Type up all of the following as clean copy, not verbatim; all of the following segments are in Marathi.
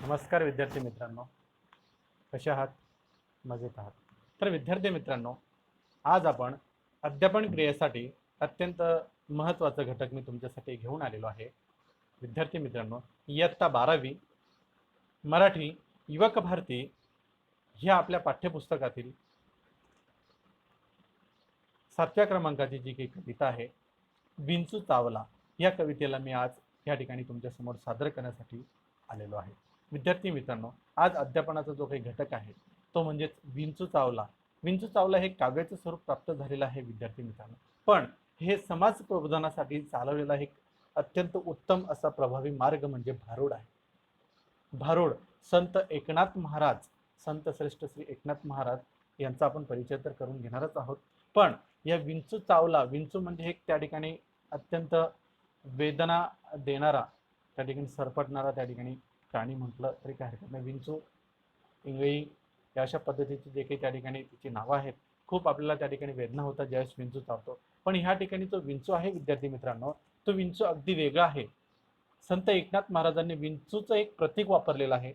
नमस्कार विद्यार्थी मित्रांनो, कसे आहात? मजेत आहात? तर विद्यार्थी मित्रांनो, आज आपण अध्यापन क्रियेसाठी अत्यंत महत्त्वाचा घटक मी तुमच्यासाठी घेऊन आलेलो आहे. विद्यार्थी मित्रांनो, इयत्ता 12वी मराठी युवक भारती ह्या आपल्या पाठ्यपुस्तकातील 7व्या क्रमांकाची जी काही कविता आहे, विंचू चावला, या कवितेला मी आज या ठिकाणी तुमच्यासमोर सादर करण्यासाठी आलेलो आहे. विद्यार्थी मित्रांनो, आज अध्यापनाचा जो काही घटक आहे तो म्हणजेच विंचू चावला. विंचू चावला हे काव्याचं स्वरूप प्राप्त झालेलं आहे विद्यार्थी मित्रांनो, पण हे समाज प्रबोधनासाठी चालवलेला एक अत्यंत उत्तम असा प्रभावी मार्ग म्हणजे भारुड आहे. भारुड संत एकनाथ महाराज, संत श्रेष्ठ श्री एकनाथ महाराज यांचा आपण परिचय तर करून घेणारच आहोत. पण या विंचू चावला, विंचू म्हणजे एक त्या ठिकाणी अत्यंत वेदना देणारा, त्या ठिकाणी सरपटणारा त्या ठिकाणी प्राणी म्हटलं तरी काय हरकत नाही. विंचू, इंगळी या अशा पद्धतीची जे काही त्या ठिकाणी तिची नावं आहेत, खूप आपल्याला त्या ठिकाणी वेदना होतात ज्यावेळेस विंचू चावतो. पण ह्या ठिकाणी जो विंचू आहे विद्यार्थी मित्रांनो, तो विंचू अगदी वेगळा आहे. संत एकनाथ महाराजांनी विंचूचं एक प्रतीक वापरलेलं आहे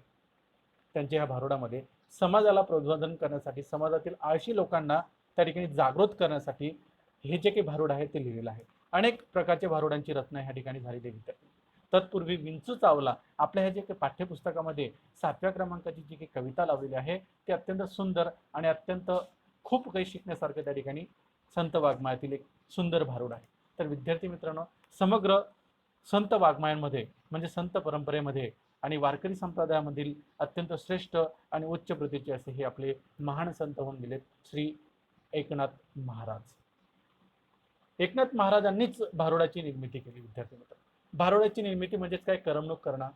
त्यांच्या ह्या भारुडामध्ये. समाजाला प्रबोधन करण्यासाठी, समाजातील आळशी लोकांना त्या ठिकाणी जागृत करण्यासाठी हे जे काही भारुड आहे ते लिहिलेलं आहे. अनेक प्रकारच्या भारुडांची रचना ह्या ठिकाणी झालेली आहे. तत्पूर्वी विंचू चावला आपल्या ह्या जे काही पाठ्यपुस्तकामध्ये 7व्या क्रमांकाची जी काही कविता लावलेली आहे ती अत्यंत सुंदर आणि अत्यंत खूप काही शिकण्यासारखं त्या ठिकाणी संत वाङ्मयातील एक सुंदर भारुड आहे. तर विद्यार्थी मित्रांनो, समग्र संत वाङ्मयांमध्ये म्हणजे संत परंपरेमध्ये आणि वारकरी संप्रदायामधील अत्यंत श्रेष्ठ आणि उच्च प्रतीचे असे हे आपले महान संत होऊन गेलेत श्री एकनाथ महाराज. एकनाथ महाराजांनीच भारुडाची निर्मिती केली. विद्यार्थी मित्र, भारुडाची निर्मिती म्हणजेच काय? करमणूक करणं,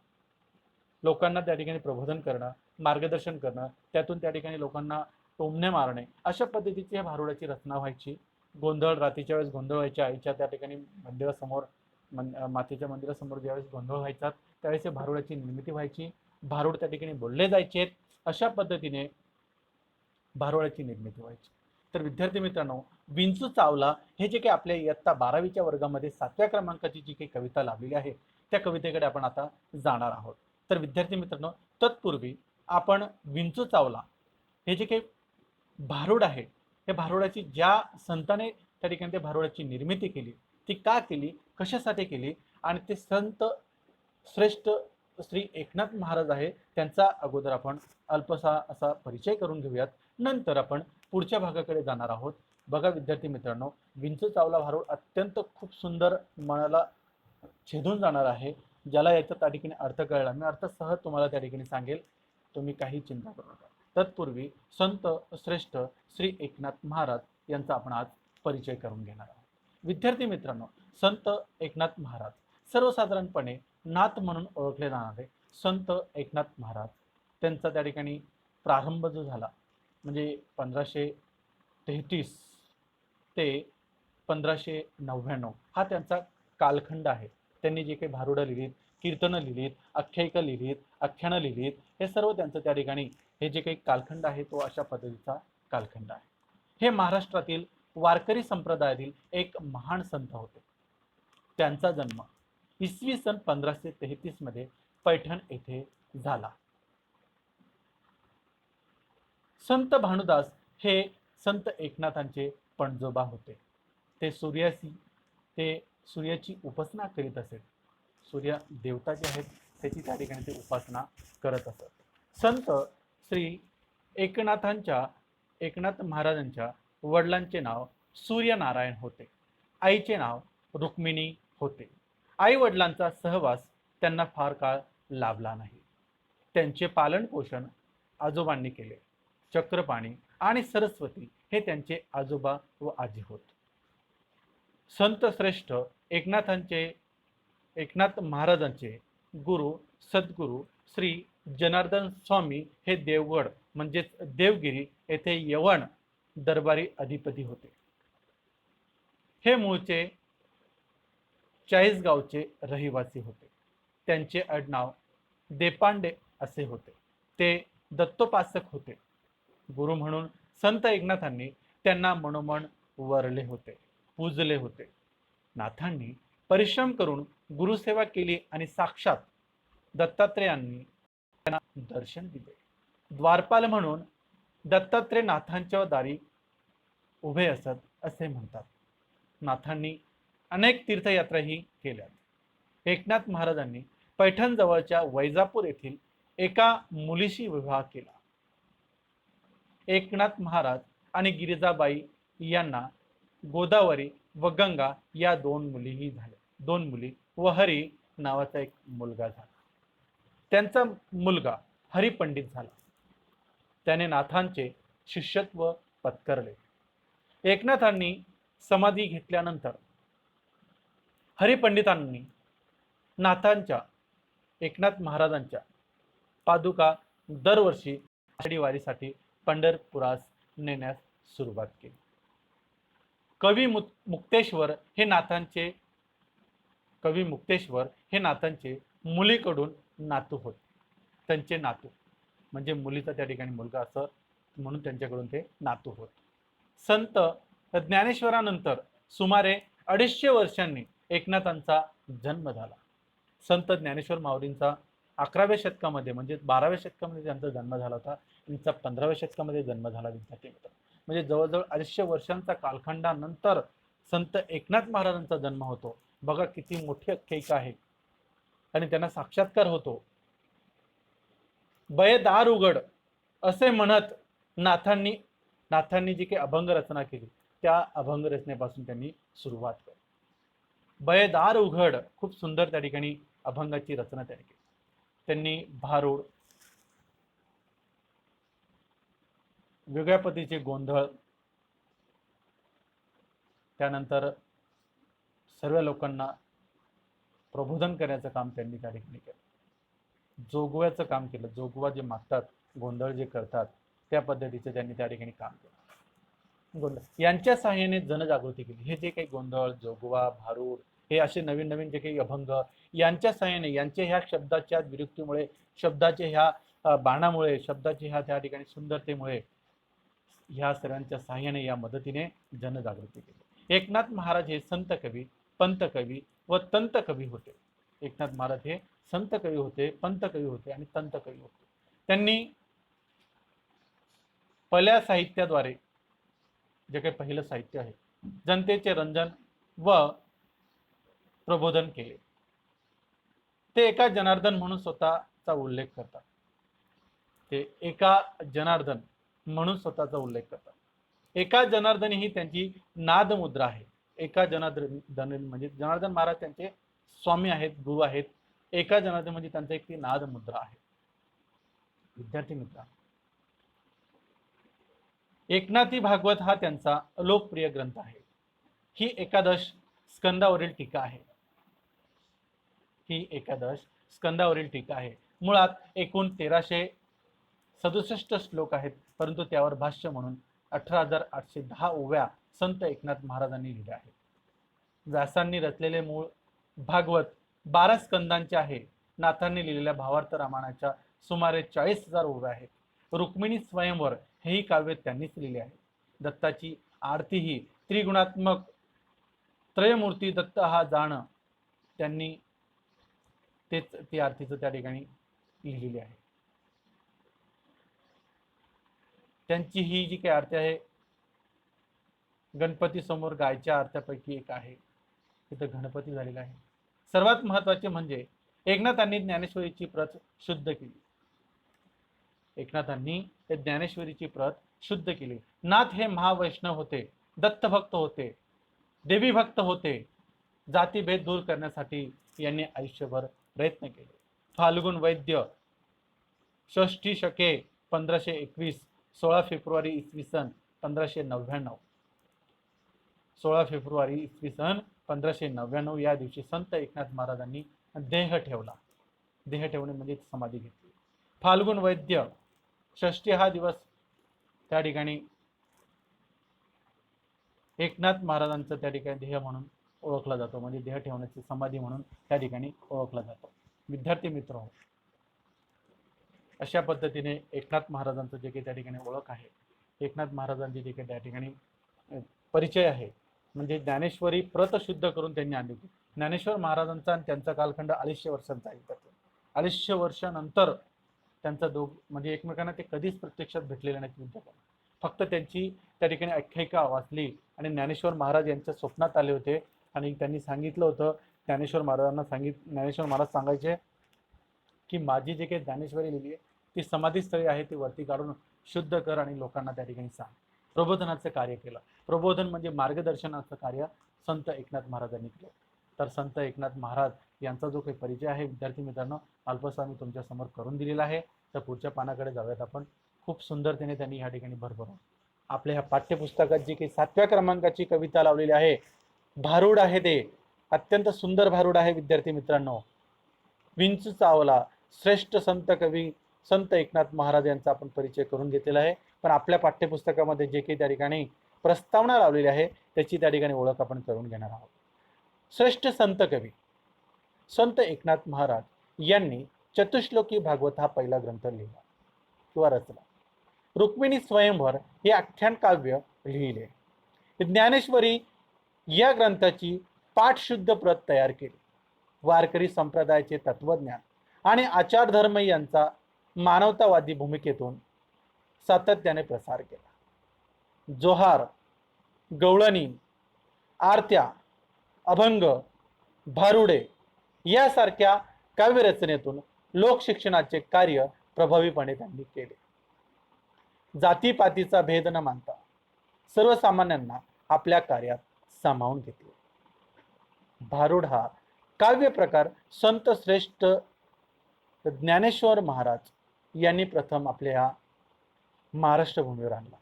लोकांना त्या ठिकाणी प्रबोधन करणं, मार्गदर्शन करणं, त्यातून त्या ठिकाणी लोकांना टोमणे मारणे, अशा पद्धतीची या भारुडाची रचना व्हायची. गोंधळ, रात्रीच्या वेळेस गोंधळ व्हायच्या, आईच्या त्या ठिकाणी मंदिरासमोर, मातेच्या मंदिरासमोर ज्यावेळेस गोंधळ व्हायचा त्यावेळेस भारुडाची निर्मिती व्हायची. भारुड त्या ठिकाणी बोलले जायचे. अशा पद्धतीने भारुडाची निर्मिती व्हायची. तर विद्यार्थी मित्रांनो, विंचू चावला हे जे काही आपल्या इयत्ता 12वीच्या वर्गामध्ये 7व्या क्रमांकाची जी काही कविता लावलेली आहे त्या कवितेकडे आपण आता जाणार आहोत. तर विद्यार्थी मित्रांनो, तत्पूर्वी आपण विंचू चावला हे जे काही भारुड आहे, हे भारुडाची ज्या संताने त्या ठिकाणी त्या भारुडाची निर्मिती केली, ती का केली, कशासाठी केली, आणि ते संत श्रेष्ठ श्री एकनाथ महाराज आहे त्यांचा अगोदर आपण अल्पसा असा परिचय करून घेऊयात. नंतर आपण पुढच्या भागाकडे जाणार आहोत. बघा विद्यार्थी मित्रांनो, विंचू चावला भारुड अत्यंत खूप सुंदर, मनाला छेदून जाणार आहे. ज्याला याचा त्या ठिकाणी अर्थ कळला, मी अर्थ सहज तुम्हाला त्या ठिकाणी सांगेल, तुम्ही काही चिंता करू नका. तत्पूर्वी संत श्रेष्ठ श्री एकनाथ महाराज यांचा आपण आज परिचय करून घेणार आहोत. विद्यार्थी मित्रांनो, संत एकनाथ महाराज सर्वसाधारणपणे नाथ म्हणून ओळखले जाणारे संत एकनाथ महाराज, त्यांचा त्या ठिकाणी प्रारंभ जो झाला म्हणजे 1533 ते 1599 हा त्यांचा कालखंड आहे. त्यांनी जे काही भारुडं लिहिलीत, कीर्तनं लिहिलीत, आख्यायिका लिहिलीत, आख्यानं लिहिलीत, हे सर्व त्यांचं त्या ठिकाणी हे जे काही कालखंड आहे तो अशा पद्धतीचा कालखंड आहे. हे महाराष्ट्रातील वारकरी संप्रदायातील एक महान संत होते. त्यांचा जन्म इसवी सन 1533 मध्ये पैठण येथे झाला. संत भानुदास हे संत एकनाथांचे पणजोबा होते. ते सूर्याची उपासना करीत असत. सूर्य देवता जे आहेत त्याची त्या ठिकाणी ते उपासना करत असत. संत श्री एकनाथ महाराजांच्या वडिलांचे नाव सूर्यनारायण होते. आईचे नाव रुक्मिणी होते. आई वडिलांचा सहवास त्यांना फार काळ लाभला नाही. त्यांचे पालन पोषण आजोबांनी केले. चक्रपाणी आणि सरस्वती हे त्यांचे आजोबा व आजी होत. संत श्रेष्ठ एकनाथ महाराजांचे गुरु सद्गुरु श्री जनार्दन स्वामी हे देवगड म्हणजेच देवगिरी येथे यवन दरबारी अधिपती होते. हे मूळचे चाळीसगावचे रहिवासी होते. त्यांचे आडनाव देपांडे असे होते. ते दत्तोपासक होते. गुरु म्हणून संत एकनाथांनी त्यांना मनोमन वरले होते, पूजले होते. नाथांनी परिश्रम करून गुरुसेवा केली आणि साक्षात दत्तात्रेयांनी त्यांना दर्शन दिले. द्वारपाल म्हणून दत्तात्रय नाथांच्या दारी उभे असत असे म्हणतात. नाथांनी अनेक तीर्थयात्राही केल्या. एकनाथ महाराजांनी पैठण जवळच्या वैजापूर येथील एका मुलीशी विवाह केला. एकनाथ महाराज आणि गिरिजाबाई यांना गोदावरी व गंगा या दोन मुलीही झाल्या. दोन मुली व हरी नावाचा एक मुलगा झाला. त्यांचा मुलगा हरिपंडित झाला. त्याने नाथांचे शिष्यत्व पत्करले. एकनाथांनी समाधी घेतल्यानंतर हरिपंडितांनी नाथांच्या एकनाथ महाराजांच्या पादुका दरवर्षी आषाढी वारीसाठी पंढरपुरास नेण्यास सुरुवात केली. कवी मुक्तेश्वर हे नाथांचे मुलीकडून नातू होते. त्यांचे नातू म्हणजे मुलीचा त्या ठिकाणी मुलगा असं म्हणून त्यांच्याकडून ते नातू होत. संत ज्ञानेश्वरानंतर सुमारे 250 वर्षांनी एकनाथांचा जन्म झाला. संत ज्ञानेश्वर माऊलींचा 11व्या शतकामध्ये म्हणजे 12व्या शतकामध्ये त्यांचा जन्म झाला होता. त्यांचा 15व्या शतकामध्ये जन्म झाला. विद्यार्थी मित्र, म्हणजे जवळजवळ 250 वर्षांचा कालखंडानंतर संत एकनाथ महाराजांचा जन्म होतो. बघा किती मोठी आख्यायिका आहे आणि त्यांना साक्षात्कार होतो. बये दार उघड असे म्हणत नाथांनी जी काही अभंग रचना केली त्या अभंग रचनेपासून त्यांनी सुरुवात केली. बये दार उघड, खूप सुंदर त्या ठिकाणी अभंगाची रचना त्यांनी केली. त्यांनी भारूड, वेगळ्या पद्धतीचे गोंधळ, त्यानंतर सर्व लोकांना प्रबोधन करण्याचं काम त्यांनी त्या ठिकाणी केलं. जोगव्याचं काम केलं. जोगवा जे मागतात, गोंधळ जे करतात, त्या पद्धतीचे त्यांनी त्या ठिकाणी काम केलं. गोंधळ यांच्या सहाय्याने जनजागृती केली. हे जे काही गोंधळ, जोगवा, भारूड हे असे नवीन नवीन जे काही अभंग यांच्या सहाय्याने, यांच्या ह्या शब्दाच्या विरुक्तीमुळे, शब्दाच्या ह्या बाणामुळे, शब्दाच्या ह्या त्या ठिकाणी सुंदरतेमुळे, ह्या सर्वांच्या सहाय्याने, या मदतीने जनजागृती केली. एकनाथ महाराज हे संत कवी, पंत कवी व तंत कवी होते. एकनाथ महाराज हे संत कवी होते, पंत कवी होते आणि तंत कवी होते. त्यांनी पहिल्या साहित्याद्वारे, जे काही पहिलं साहित्य आहे, जनतेचे रंजन व प्रबोधन केले. ते एका जनार्दन म्हणून स्वतःचा उल्लेख करतात. ते एका जनार्दन म्हणून स्वतःचा उल्लेख करतात. एका जनार्दनी ही त्यांची नाद मुद्रा आहे. एका जनार्दन म्हणजे जनार्दन महाराज त्यांचे स्वामी आहेत, गुरु आहेत. एका जनार्दन म्हणजे त्यांचा एक ती नाद मुद्रा आहे. विद्यार्थी मित्र, एकनाथी भागवत हा त्यांचा लोकप्रिय ग्रंथ आहे. ही एकादश स्कंदावरील टीका आहे. ही एकादश स्कंदावरील टीका आहे. मुळात एकूण 1367 श्लोक आहेत, परंतु त्यावर भाष्य म्हणून 18,810 ओव्या संत एकनाथ महाराजांनी लिहिल्या आहेत. व्यासांनी रचलेले मूळ भागवत 12 स्कंदांचे आहे. नाथांनी लिहिलेल्या भावार्थ रामायणाच्या सुमारे 40,000 ओव्या आहेत. रुक्मिणी स्वयंवर हेही काव्य त्यांनीच लिहिले आहे. दत्ताची आरती ही त्रिगुणात्मक त्रयमूर्ती दत्त हा जाण त्यांनी तेच ती आरतीचं त्या ठिकाणी लिहिलेली आहे. त्यांची ही जी काही आरती आहे, गणपती समोर गायच्या आरत्यापैकी एक आहे. तिथं गणपती झालेला आहे. सर्वात महत्वाचे म्हणजे एकनाथांनी ज्ञानेश्वरीची प्रत शुद्ध केली. एकनाथांनी ज्ञानेश्वरीची प्रत शुद्ध केली. नाथ हे महावैष्णव होते, दत्तभक्त होते, देवी भक्त होते. जातीभेद दूर करण्यासाठी यांनी आयुष्यभर प्रयत्न केले. फाल्गुन वैद्य षष्ठी शके 1521, 16 फेब्रुवारी इसवी सन 1599, 16 फेब्रुवारी इसवी सन 1599 या दिवशी संत एकनाथ महाराजांनी देह ठेवला. देह ठेवणे म्हणजे समाधी घेतली. फाल्गुन वैद्य षष्ठी हा दिवस त्या ठिकाणी एकनाथ महाराजांचं त्या ठिकाणी देह म्हणून ओळखला जातो, म्हणजे देह ठेवण्याची समाधी म्हणून त्या ठिकाणी ओळखला जातो. विद्यार्थी मित्र, अशा पद्धतीने एकनाथ महाराजांचं जे काही त्या ठिकाणी ओळख आहे, एकनाथ महाराजांची जे काही त्या ठिकाणी परिचय आहे, म्हणजे ज्ञानेश्वरी प्रत शुद्ध करून त्यांनी आणली होती. ज्ञानेश्वर महाराजांचा आणि त्यांचा कालखंड 250 वर्षांचा आहे. 250 वर्षानंतर त्यांचा म्हणजे एकमेकांना ते कधीच प्रत्यक्षात भेटलेले नाहीत विद्यार्थ्यांना. फक्त त्यांची त्या ठिकाणी आख्यायिका वाचली आणि ज्ञानेश्वर महाराज यांच्या स्वप्नात आले होते आणि त्यांनी सांगितलं होतं, ज्ञानेश्वर महाराज सांगायचे की माझी जे काही ज्ञानेश्वरी लिहिली आहे ती समाधीस्थळी आहे, ती वरती काढून शुद्ध कर आणि लोकांना त्या ठिकाणी सांग. प्रबोधनाचं कार्य केलं. प्रबोधन म्हणजे मार्गदर्शनाचं कार्य संत एकनाथ महाराजांनी केलं. तर संत एकनाथ महाराज यांचा जो काही परिचय आहे विद्यार्थी मित्रांनो अल्पसा मी तुमच्या समोर करून दिलेला आहे. तर पुढच्या पानाकडे जाऊयात आपण. खूप सुंदरतेने त्यांनी या ठिकाणी भरभरून आपल्या ह्या पाठ्यपुस्तकात जी काही 7व्या क्रमांकाची कविता लावलेली आहे, भारूड आहे ते अत्यंत सुंदर भारूड आहे विद्यार्थी मित्रांनो. विंचू चावला श्रेष्ठ संत कवी संत एकनाथ महाराज यांचा आपण परिचय करून घेतलेला आहे. पण आपल्या पाठ्यपुस्तकामध्ये जे काही त्या ठिकाणी प्रस्तावना लावलेली आहे त्याची त्या ठिकाणी ओळख आपण करून घेणार आहोत. श्रेष्ठ संत कवी संत एकनाथ महाराज यांनी चतुश्लोकी भागवत हा पहिला ग्रंथ लिहिला किंवा रचला. रुक्मिणी स्वयंवर हे आख्यान काव्य लिहिले. ज्ञानेश्वरी या ग्रंथाची पाठशुद्ध प्रत तयार केली. वारकरी संप्रदायाचे तत्वज्ञान आणि आचारधर्म यांचा मानवतावादी भूमिकेतून सातत्याने प्रसार केला. जोहार, गवळणी, आरत्या, अभंग, भारुडे यासारख्या काव्यरचनेतून लोकशिक्षणाचे कार्य प्रभावीपणे त्यांनी केले. जातीपातीचा भेद न मानता सर्वसामान्यांना आपल्या कार्यात सामावून घेतले. भारुड हा काव्य प्रकार संत श्रेष्ठ ज्ञानेश्वर महाराज यांनी प्रथम आपल्या महाराष्ट्र भूमीवर आणला.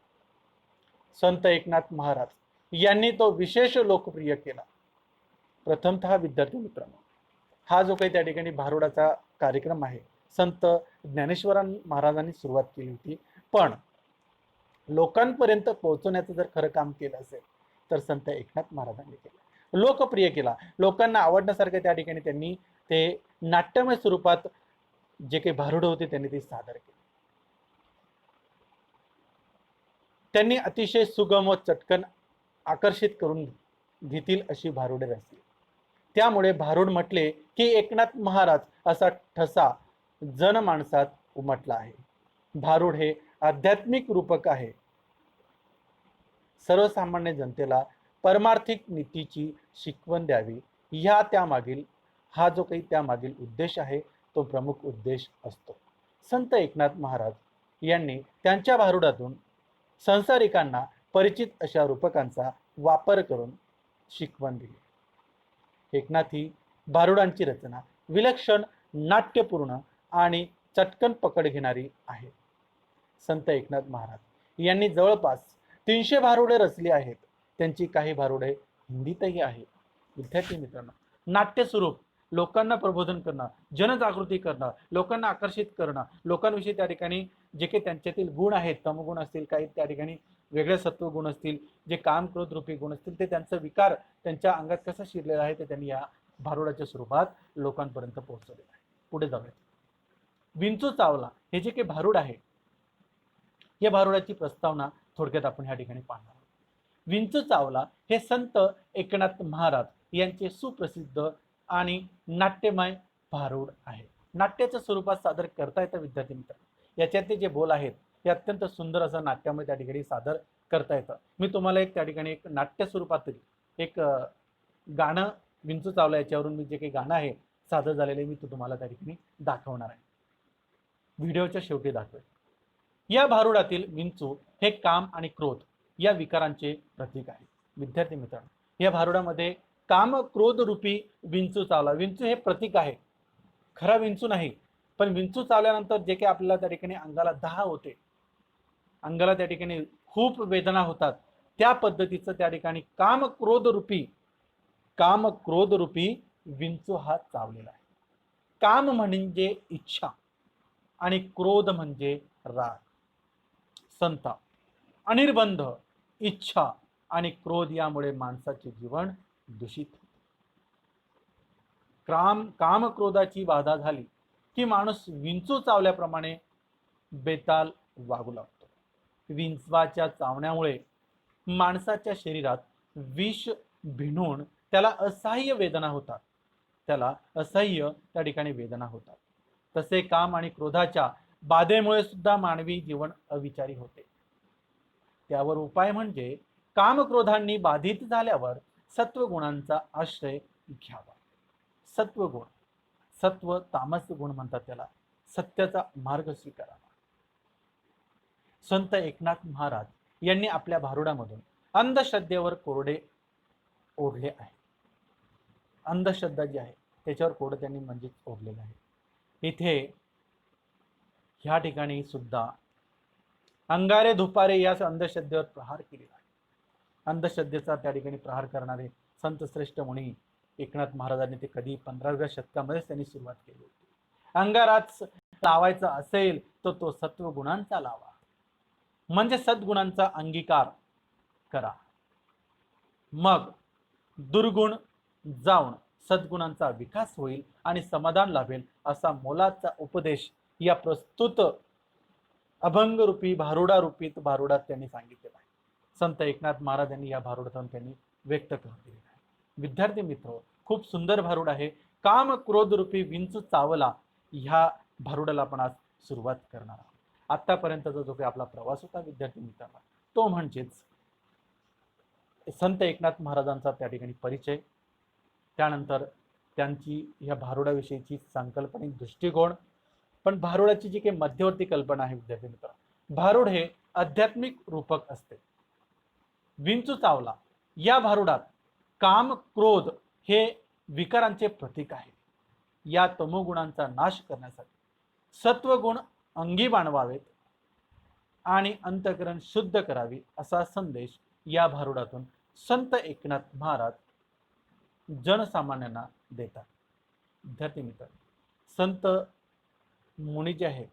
संत एकनाथ महाराज यांनी तो विशेष लोकप्रिय केला. प्रथमतः विद्यार्थी मित्रांनो हा जो काही त्या ठिकाणी भारुडाचा कार्यक्रम आहे संत ज्ञानेश्वर महाराजांनी सुरुवात केली होती, पण लोकांपर्यंत पोहोचवण्याचं जर खरं काम केलं असेल तर संत एकनाथ महाराजांनी केलं. लोकप्रिय केला, लोकांना आवडण्यासारखं त्या ठिकाणी त्यांनी ते नाट्यमय स्वरूपात जे काही भारुड होते त्यांनी ते सादर केले. त्यांनी अतिशय सुगम व चटकन आकर्षित करून घेतील अशी भारुडे रचली. त्यामुळे भारुड म्हटले की एकनाथ महाराज असा ठसा जनमानसात उमटला आहे. भारुड हे आध्यात्मिक रूपक आहे. सर्वसामान्य जनतेला परमार्थिक नीतीची शिकवण द्यावी हा जो काही त्यामागील उद्देश आहे तो प्रमुख उद्देश असतो. संत एकनाथ महाराज यांनी त्यांच्या भारुडातून संसारिकांना परिचित अशा रूपकांचा वापर करून शिकवण दिली. एकनाथी भारुडांची रचना विलक्षण, नाट्यपूर्ण आणि चटकन पकड घेणारी आहे. संत एकनाथ महाराज यांनी जवळपास 300 भारुडे रचली आहेत. त्यांची काही भारुडे हिंदीतही आहेत. विद्यार्थी मित्रांनो नाट्य स्वरूप लोकांना प्रबोधन करणं, जनजागृती करणं, लोकांना आकर्षित करणं, लोकांविषयी त्या ठिकाणी जे काही त्यांच्यातील गुण आहेत, तमगुण असतील, काही त्या ठिकाणी वेगळे सत्वगुण असतील, जे काम क्रोध रूपी गुण असतील, ते त्यांचा विकार त्यांच्या अंगात कसा शिरलेला आहे ते त्यांनी या भारुडाच्या स्वरूपात लोकांपर्यंत पोहोचवलेलं आहे. पुढे जाऊया. विंचू चावला हे जे काही भारुड आहे या भारुडाची प्रस्तावना थोडक्यात आपण ह्या ठिकाणी पाहणार आहोत. विंचू चावला हे संत एकनाथ महाराज यांचे सुप्रसिद्ध आणि नाट्यमय भारुड आहे. नाट्याच्या स्वरूपात सादर करता येतं विद्यार्थी मित्रांनो. याच्यातले जे बोल आहेत हे अत्यंत सुंदर असं नाट्यामध्ये त्या ठिकाणी सादर करता येतं. मी तुम्हाला एक त्या ठिकाणी एक नाट्य स्वरूपात एक गाणं विंचू चावला याच्यावरून मी जे काही गाणं आहे सादर झालेले मी तुम्हाला त्या ठिकाणी दाखवणार आहे. व्हिडिओच्या शेवटी दाखवेल. या भारुडातील विंचू हे काम आणि क्रोध या विकारांचे प्रतीक आहे. विद्यार्थी मित्रांनो या भारुडामध्ये काम क्रोध रूपी विंचू चावला. विंचू हे प्रतीक आहे, खरा विंचू नाही. पण विंचू चावल्यानंतर जे काही आपल्याला त्या ठिकाणी अंगाला दाह होते, अंगाला त्या ठिकाणी खूप वेदना होतात, त्या पद्धतीचं त्या ठिकाणी काम क्रोध रूपी विंचू हा चावलेला आहे. काम म्हणजे इच्छा आणि क्रोध म्हणजे राग, संताप, अनिर्बंध, इच्छा आणि क्रोध यामुळे माणसाचे जीवन दूषित होते. काम क्रोधाची बाधा झाली की माणूस विंचू चावल्याप्रमाणे बेताल वागू लागतो. विंचवाच्या चावण्यामुळे माणसाच्या शरीरात विष भिनून त्याला असह्य वेदना होतात. तसे काम आणि क्रोधाच्या बाधेमुळे सुद्धा मानवी जीवन अविचारी होते. त्यावर उपाय म्हणजे कामक्रोधांनी बाधित झाल्यावर सत्वगुणांचा आश्रय घ्यावा. सत्वगुण, सत्व तामस गुण म्हणतात त्याला, सत्याचा मार्ग स्वीकारावा. संत एकनाथ महाराज यांनी आपल्या भारुडामधून अंधश्रद्धेवर कोरडे ओढले आहे. अंधश्रद्धा जी आहे त्याच्यावर कोरडे त्यांनी म्हणजेच ओढलेलं आहे. इथे ह्या ठिकाणी सुद्धा अंगारे धुपारे या अंधश्रद्धेवर प्रहार केलेला आहे. अंधश्रद्धेचा त्या ठिकाणी प्रहार करणारे संत श्रेष्ठ मुनी एकनाथ महाराजांनी ते कधी 15व्या शतकामध्येच त्यांनी सुरुवात केली होती. अंगाराच लावायचा असेल तर तो सत्वगुणांचा लावा, म्हणजे सद्गुणांचा अंगीकार करा. मग दुर्गुण जाऊन सद्गुणांचा विकास होईल आणि समाधान लाभेल, असा मोलाचा उपदेश या प्रस्तुत अभंगरूपी भारुडारूपी भारुडात त्यांनी सांगितलेला आहे. संत एकनाथ महाराज यांनी या भारुडातून त्यांनी व्यक्त करून दिलेला आहे. विद्यार्थी मित्र, खूप सुंदर भारुड आहे. काम क्रोध रूपी विंचू चावला ह्या भारुडाला आपण आज सुरुवात करणार आहोत. आतापर्यंतचा जो काही आपला प्रवास होता विद्यार्थी मित्रांनो, तो म्हणजेच संत एकनाथ महाराजांचा त्या ठिकाणी परिचय, त्यानंतर त्यांची या भारुडाविषयीची संकल्पनिक दृष्टिकोन. पण भारुडाची जी काही मध्यवर्ती कल्पना आहे विद्यार्थी मित्र, भारुड हे आध्यात्मिक रूपक असते. विंचू चावला या भारुडात काम क्रोध हे विकारांचे प्रतीक आहे. या तमोगुणांचा नाश करण्यासाठी सत्वगुण अंगी बाणवावेत आणि अंतःकरण शुद्ध करावी, असा संदेश या भारुडातून संत एकनाथ महाराज जनसामान्यांना देतात. विद्यार्थी मित्र, संत मुनी जे आहे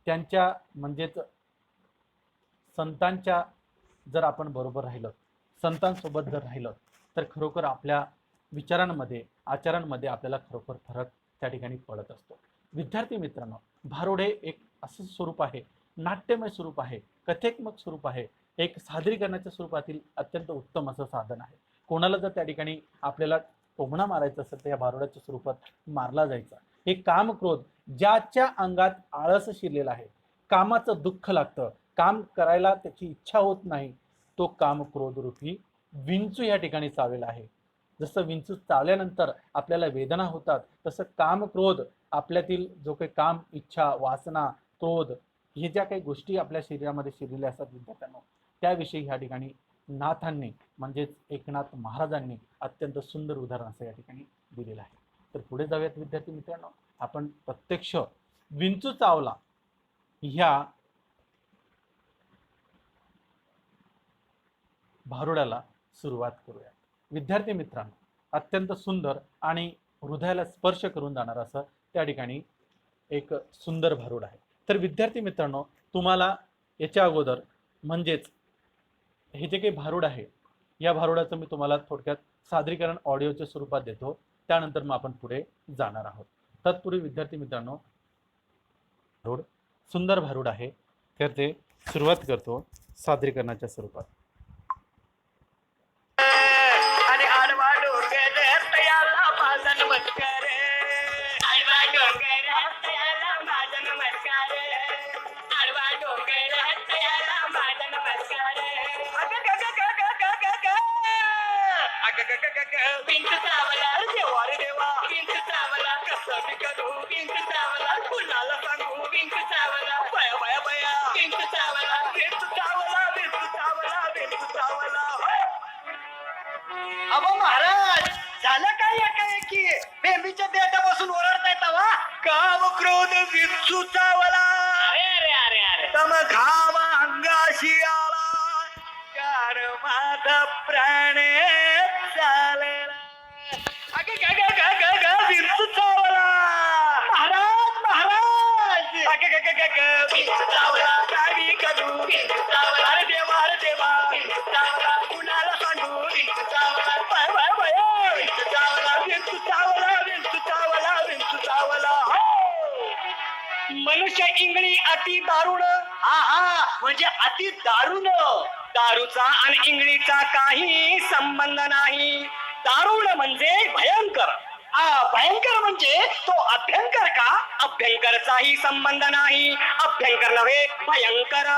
त्यांच्या म्हणजेच संतांच्या जर आपण बरोबर राहिलं, संतांसोबत जर राहिलं, तर खरोखर आपल्या विचारांमध्ये आचारांमध्ये आपल्याला खरोखर फरक त्या ठिकाणी पडत असतो. विद्यार्थी मित्रांनो, भारुड हे एक असं स्वरूप आहे, नाट्यमय स्वरूप आहे, कथेत्मक स्वरूप आहे, एक सादरीकरणाच्या स्वरूपातील अत्यंत उत्तम असं साधन आहे. कोणाला जर त्या ठिकाणी आपल्याला टोमणा मारायचा असेल तर या भारुडाच्या स्वरूपात मारला जायचा. हे काम क्रोध, ज्याच्या अंगात आळस शिरलेला आहे, कामाचं दुःख लागतं, काम करायला त्याची इच्छा होत नाही, तो काम क्रोध रूपी विंचू या ठिकाणी चावलेला आहे. जसं विंचू चावल्यानंतर आपल्याला वेदना होतात, तसं काम क्रोध आपल्यातील जो काही काम, इच्छा, वासना, क्रोध हे ज्या काही गोष्टी आपल्या शरीरामध्ये शिरलेल्या असतात विद्यार्थ्यांनो, त्याविषयी ह्या ठिकाणी नाथांनी म्हणजेच एकनाथ महाराजांनी अत्यंत सुंदर उदाहरण असं या ठिकाणी दिलेलं आहे. तर पुढे जाऊयात विद्यार्थी मित्रांनो, आपण प्रत्यक्ष विंचू चावला ह्या भारुडाला सुरुवात करूया. विद्यार्थी मित्रांनो, अत्यंत सुंदर आणि हृदयाला स्पर्श करून जाणार असं त्या ठिकाणी एक सुंदर भारुड आहे. तर विद्यार्थी मित्रांनो, तुम्हाला याच्या अगोदर म्हणजेच हे जे काही भारुड आहे या भारुडाचं मी तुम्हाला थोडक्यात सादरीकरण ऑडिओच्या स्वरूपात देतो, त्यानंतर मग आपण पुढे जाणार आहोत. तत्पूर्वी विद्यार्थी मित्रांनो, भारुड सुंदर भारुड आहे, तर ते सुरुवात करतो सादरीकरणाच्या स्वरूपात. विंचू चावला देवा रे देवा, विंचू चावला कसं मी करू, विंचू चावला कुणाला सांगू, विंचू चावला बया बया बया, विंचू चावला विंचू चावला विंचू चावला विंचू चावला. अबो महाराज, झालं काय एकाएकी बेंबीच्या देठापासून ओरडताय तवा? काम क्रोध विंचू चावला, अरे अरे अरे अरे तम घाम अंगाशी आला, कार माझा प्राण चालेला. अगे ग ग ग ग ग विंचू चावला महाराज महाराज, अगे ग ग ग ग विंचू चावला काय मी करू, विंचू चावला अरे देवा विंचू चावला कुणाला सांगू, विंचू चावला बाय बाय बाय, विंचू चावला विंचू चावला विंचू चावला विंचू चावला. मनुष्य इंगळी अति दारुण, हा हा म्हणजे अति दारुण. दारूचा आणि इंगळीचा काही संबंध नाही. दारुण म्हणजे भयंकर भयंकर म्हणजे तो अभ्यंकर का? अभ्यंकरचाही संबंध नाही. अभ्यंकर नव्हे, भयंकर.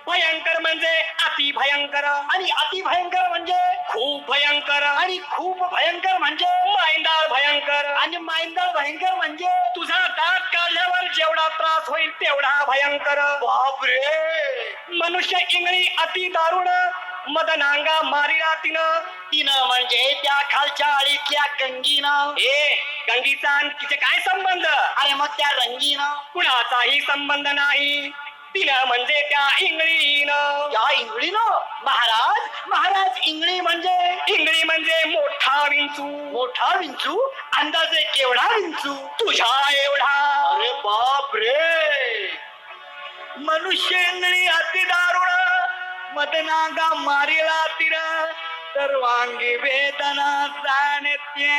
भयंकर म्हणजे अति भयंकर. आणि अति भयंकर म्हणजे खूप भयंकर. आणि खूप भयंकर म्हणजे मायंदाळ भयंकर. आणि मायंदाळ भयंकर म्हणजे तुझा दात काढल्यावर जेवढा त्रास होईल तेवढा भयंकर. बापरे. मनुष्य इंगळी अति दारुण मदनांगा मारिला तिनं म्हणजे त्या खालच्या आळीतल्या गंगीनं. गंगीचा आणि तिचे काय संबंध? अरे मग त्या रंगीनं कुणाचाही संबंध नाही. तिनं म्हणजे त्या इंगळीनं. त्या इंगळीनं? महाराज इंगळी म्हणजे मोठा विंचू. मोठा विंचू? अंदाजे केवढा विंचू? तुझ्या एवढा. अरे बाप रे. मनुष्य इंगळी अति दारुण मदनागा मारिला तिनं सर्वांगी वेदना जाणत्या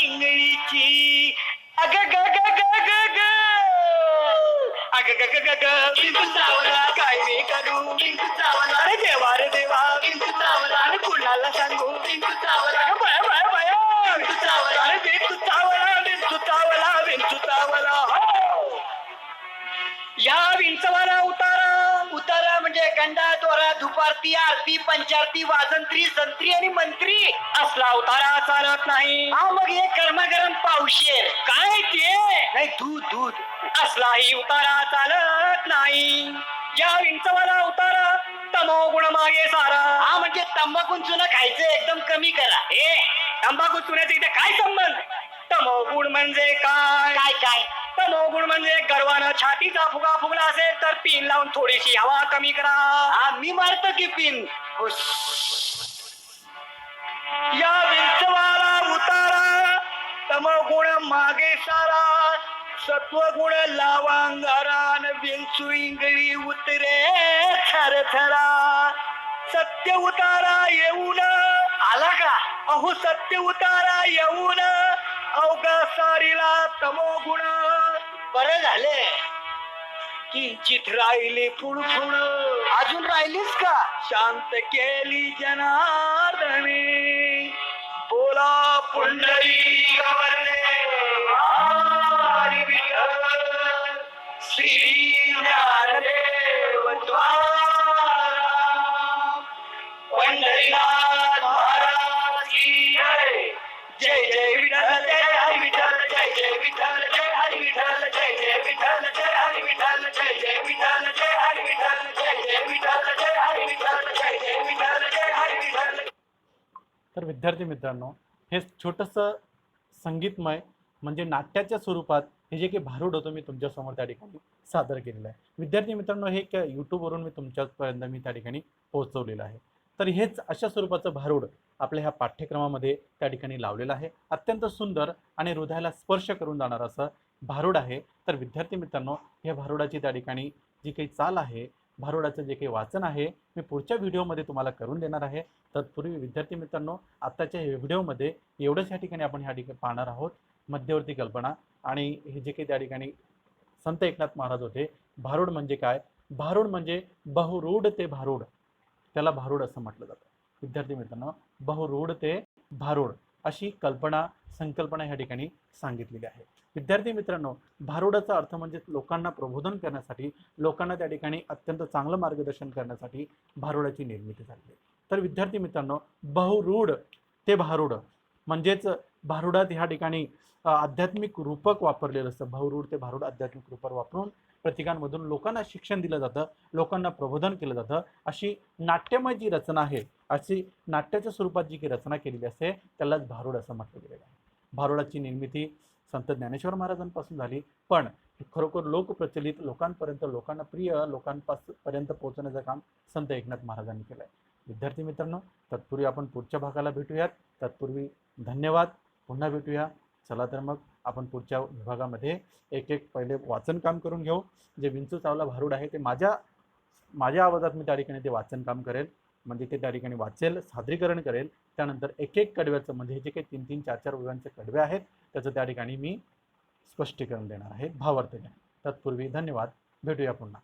इंगळीची. अग ग ग ग ग ग अग ग ग ग ग इंदू चावला काय मी करू. इंदू चावला अरे देवा रे देवा. इंदू चावला आणि कुणाला सांगू. इंदू चावला अगं भया भया भया. इंदू चावला अरे विंचू चावला विंचू चावला विंचू चावला. या विंचवाला उतारा म्हणजे गंडा तोरा दुपारती आरती पंचारती वाजंत्री संत्री आणि मंत्री असला उतारा चालत नाही. हा मग हे गरमागरम पावशेर काय ते नाही दूध असलाही उतारा चालत नाही. या विंचवाला उतारा तमोगुण मागे सारा. हा म्हणजे तंबाखू चुना खायचं एकदम कमी करा. तंबाखू चुन्याचा इथे काय संबंध? तमोगुण म्हणजे काय? काय तमोगुण म्हणजे गर्वानं छातीचा फुगा फुगला असेल तर पिन लावून थोडीशी हवा कमी करा. मी मारतो की पिन. या विंचवाला उतारा तमोगुण मागे सारा. सत्वगुण लावांगारान विंचू इंगळी उतरे थरथरा. सत्य उतारा येऊन आला का? अहो सत्य उतारा येऊन अवघा सारीला तमोगुण. बरं झाले किंचित राहिली फुडफुड. अजून राहिलीस का? शांत केली जनार्दने बोला पुंडरी गवरणे हरी विठ्ठल श्री ज्ञानदेव तुकाराम पंढरीनाथ महाराज की जय. जय जय विठ्ठल जय हरी विठ्ठल जय जय विठ्ठल जय हरी विठ्ठल जय जय विठ्ठल जय हरी विठ्ठल जय जय विठ्ठल जय हरी विठ्ठल जय जय विठ्ठल जय हरी विठ्ठल जय जय विठ्ठल जय हरी विठ्ठल. तर विद्यार्थी मित्रांनो, हे छोटंसं संगीतमय म्हणजे नाट्याच्या स्वरूपात हे जे काही भारूड होतं मी तुमच्यासमोर त्या ठिकाणी सादर केलेलं आहे. विद्यार्थी मित्रांनो, हे यूट्यूबवरून मी तुमच्यापर्यंत मी त्या ठिकाणी पोहोचवलेलं आहे. तर हेच अशा स्वरूपाचं भारूड आपल्या ह्या पाठ्यक्रमामध्ये त्या ठिकाणी लावलेलं आहे. अत्यंत सुंदर आणि हृदयाला स्पर्श करून जाणारं असं भारूड आहे. तर विद्यार्थी मित्रांनो, या भारूडाची त्या ठिकाणी जी काही चाल आहे, भारूडाचं जे काही वाचन आहे, मी पुढच्या व्हिडिओमध्ये तुम्हाला करून देणार आहे. तत्पूर्वी विद्यार्थी मित्रांनो, आत्ताच्या व्हिडिओमध्ये एवढंच ह्या ठिकाणी आपण ह्या ठिकाणी पाहणार आहोत. मध्यवर्ती कल्पना आणि हे जे काही त्या ठिकाणी संत एकनाथ महाराज होते. भारूड म्हणजे काय? भारूड म्हणजे बहुरूढ ते भारूड, त्याला भारूड असं म्हटलं जातं. विद्यार्थी मित्रांनो, बहुरूढ ते भारूड अशी संकल्पना ह्या ठिकाणी सांगितलेली आहे. विद्यार्थी मित्रांनो, भारूडाचा अर्थ म्हणजे लोकांना प्रबोधन करण्यासाठी, लोकांना त्या ठिकाणी अत्यंत चांगलं मार्गदर्शन करण्यासाठी भारूडाची निर्मिती झाली. तर विद्यार्थी मित्रांनो, बहुरूढ ते भारूड म्हणजेच भारूडात ह्या ठिकाणी आध्यात्मिक रूपक वापरलेलं असतं. बहुरूढ ते भारूड आध्यात्मिक रूपक वापरून प्रतीकांमधून लोकांना शिक्षण दिलं जातं, लोकांना प्रबोधन केलं जातं. अशी नाट्यमय जी रचना आहे, अशी नाट्याच्या स्वरूपात जी काही रचना केलेली असते त्यालाच भारूड असं म्हटलं गेलेलं आहे. भारूडाची निर्मिती संत ज्ञानेश्वर महाराजांपासून झाली, पण खरोखर लोकप्रचलित लोकांपर्यंत, लोकांना प्रिय लोकांपर्यंत पोहोचण्याचं काम संत एकनाथ महाराजांनी केलं आहे. विद्यार्थी मित्रांनो, तत्पूर्वी आपण पुढच्या भागाला भेटूयात. तत्पूर्वी धन्यवाद. पुन्हा भेटूया. चला तर मग आपण पुढच्या विभागामध्ये एक एक पहिले वाचन काम करून घेऊ. जे विंचू चावला भारूड आहे ते माझ्या आवाजात मी त्या ठिकाणी ते वाचन काम करेल, म्हणजे ते त्या ठिकाणी वाचेल, सादरीकरण करेल. त्यानंतर एक एक कडव्याचं म्हणजे जे काही 3-3, 4-4 ओव्यांचे कडवे आहेत त्याचं त्या ठिकाणी मी स्पष्टीकरण देणार आहे, भावार्थ देणार. तत्पूर्वी धन्यवाद. भेटूया पुन्हा.